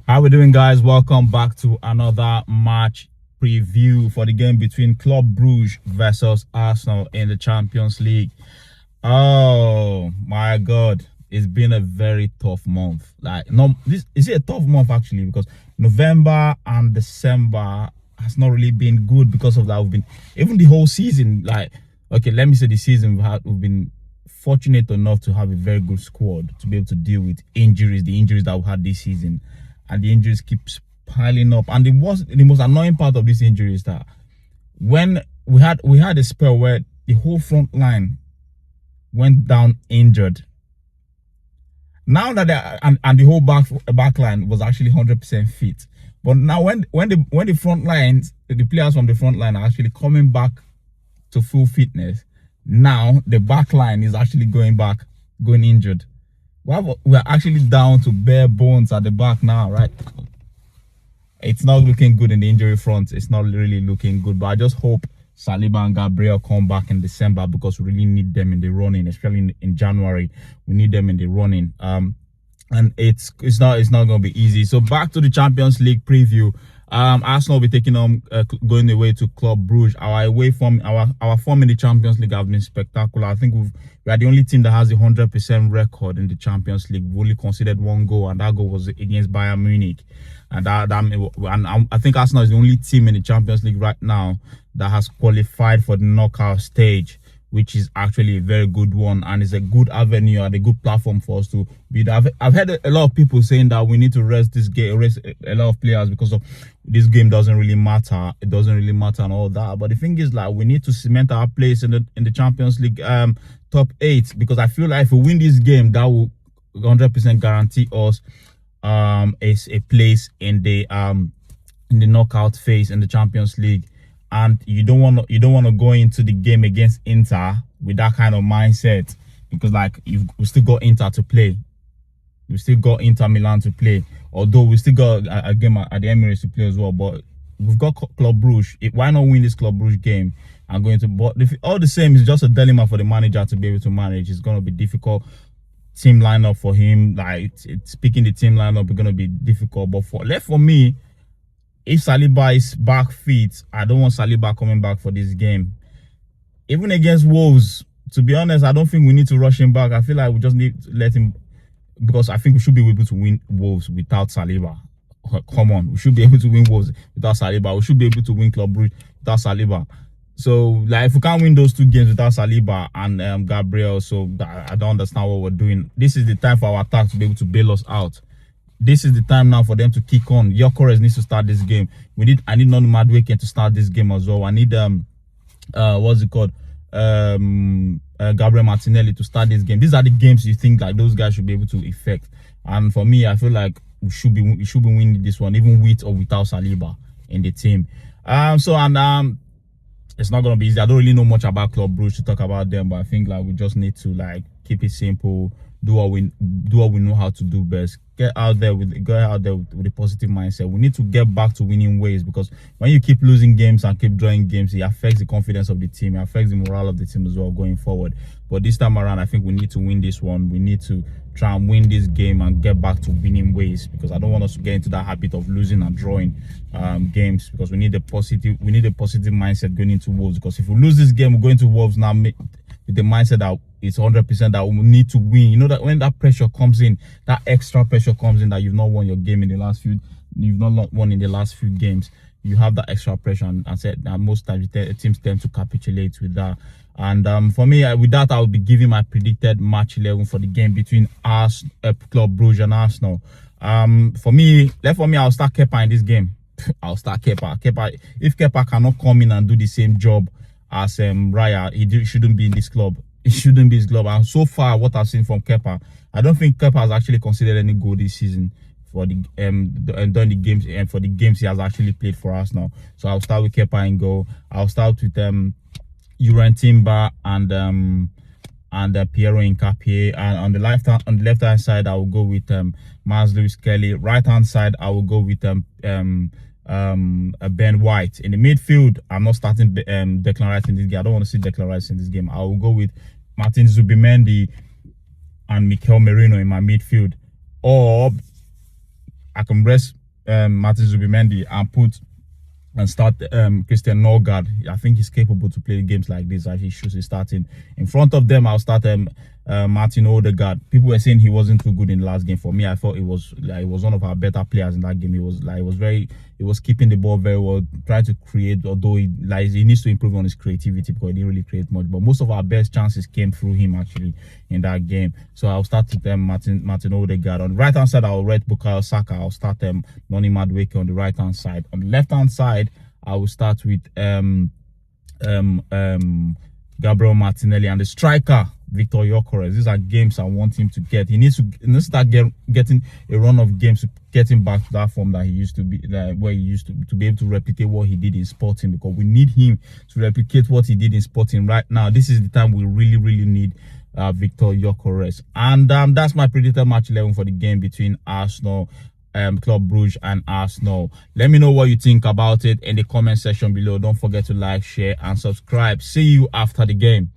How we doing, guys? Welcome back to another match preview for the game between Club Brugge versus Arsenal in the Champions League. Oh my God, it's been a very tough month. Like, no, this is it a tough month actually, because November and December has not really been good because of that. We've been even the whole season. Like, okay, let me say the season we've been fortunate enough to have a very good squad to be able to deal with injuries, the injuries that we had this season, and the injuries keeps piling up. And the most annoying part of this injury is that when we had a spell where the whole front line went down injured. Now that and the whole back line was actually 100% fit, but now when the front lines, the players from the front line are actually coming back to full fitness, now the back line is actually going injured. We're actually down to bare bones at the back now, right? It's not looking good in the injury front. It's not really looking good, but I just hope Saliba and Gabriel come back in December, because we really need them in the running, especially in January. We need them in the running. And it's not going to be easy. So back to the Champions League preview. Arsenal will be taking on going away to Club Brugge. Our form in the Champions League have been spectacular. I think we are the only team that has a 100% record in the Champions League. We've only conceded one goal, and that goal was against Bayern Munich. And I think Arsenal is the only team in the Champions League right now that has qualified for the knockout stage, which is actually a very good one, and it's a good avenue and a good platform for us to be there. I've heard a lot of people saying that we need to rest a lot of players because of this game doesn't really matter. It doesn't really matter and all that. But the thing is, like, we need to cement our place in the Champions League top 8, because I feel like if we win this game, that will 100% guarantee us a place in the knockout phase in the Champions League. And you don't want to go into the game against Inter with that kind of mindset, because like we still got Inter to play. We still got Inter Milan to play, although we still got a game at the Emirates to play as well. But we've got Club Brugge. Why not win this Club Brugge game and go into? But all the same, it's just a dilemma for the manager to be able to manage. It's going to be difficult team lineup for him. Like, it's picking the team lineup is going to be difficult. But for me, if Saliba is back fit, I don't want Saliba coming back for this game. Even against Wolves, to be honest, I don't think we need to rush him back. I feel like we just need to let him, because I think we should be able to win Wolves without Saliba. Come on, we should be able to win Wolves without Saliba. We should be able to win Club Brugge without Saliba. So, like, if we can't win those two games without Saliba and Gabriel, so I don't understand what we're doing. This is the time for our attack to be able to bail us out. This is the time now for them to kick on. Gyökeres needs to start this game. I need Nonu Madueke to start this game as well. I need what's it called? Gabriel Martinelli to start this game. These are the games you think like those guys should be able to effect. And for me, I feel like we should be winning this one, even with or without Saliba in the team. It's not gonna be easy. I don't really know much about Club Brugge to talk about them, but I think like we just need to like keep it simple. Do what we know how to do best. Go out there with a positive mindset. We need to get back to winning ways, because when you keep losing games and keep drawing games, it affects the confidence of the team. It affects the morale of the team as well going forward. But this time around, I think we need to win this one. We need to try and win this game and get back to winning ways, because I don't want us to get into that habit of losing and drawing games, because we need a positive mindset going into Wolves. Because if we lose this game, we're going to Wolves now with the mindset that it's 100% that we need to win. You know that when that pressure comes in, that extra pressure comes in, that you've not won your game in the last few, games, you have that extra pressure, and said that most times teams tend to capitulate with that. And for me, with that, I will be giving my predicted match 11 for the game between Club Brugge and Arsenal. For me, I'll start Kepa in this game. I'll start Kepa. If Kepa cannot come in and do the same job as Raya, he shouldn't be in this club. It shouldn't be his club. And so far, what I've seen from Kepa, I don't think Kepa has actually considered any goal this season for the during the games and for the games he has actually played for us now. So I'll start with Kepa in goal. I'll start with Uran Timber and Piero Hincapié. And on the left hand side, I will go with Miles Lewis Kelly. Right hand side, I will go with Ben White. In the midfield, I'm not starting Declan Rice in this game. I don't want to see Declan Rice in this game. I will go with Martin Zubimendi and Mikel Merino in my midfield. Or I can rest Martin Zubimendi and start Christian Norgard. I think he's capable to play games like this. He should be starting in front of them. I'll start Martin Odegaard. People were saying he wasn't too good in the last game. For me, I thought it was one of our better players in that game. He was keeping the ball very well, trying to create. Although he needs to improve on his creativity because he didn't really create much. But most of our best chances came through him actually in that game. So I'll start with Martin Odegaard. On the right hand side, I'll rate Bukayo Saka. I'll start Noni Madueke on the right hand side. On the left hand side, I will start with Gabriel Martinelli, and the striker Victor Gyökeres. These are games I want him to get. He needs to start getting a run of games to get him back to that form that he used to be, where he used to be able to replicate what he did in Sporting, because we need him to replicate what he did in Sporting right now. This is the time we really need Victor Gyökeres. And that's my predicted match 11 for the game between Arsenal, Club Brugge and Arsenal. Let me know what you think about it in the comment section below. Don't forget to like, share and subscribe. See you after the game.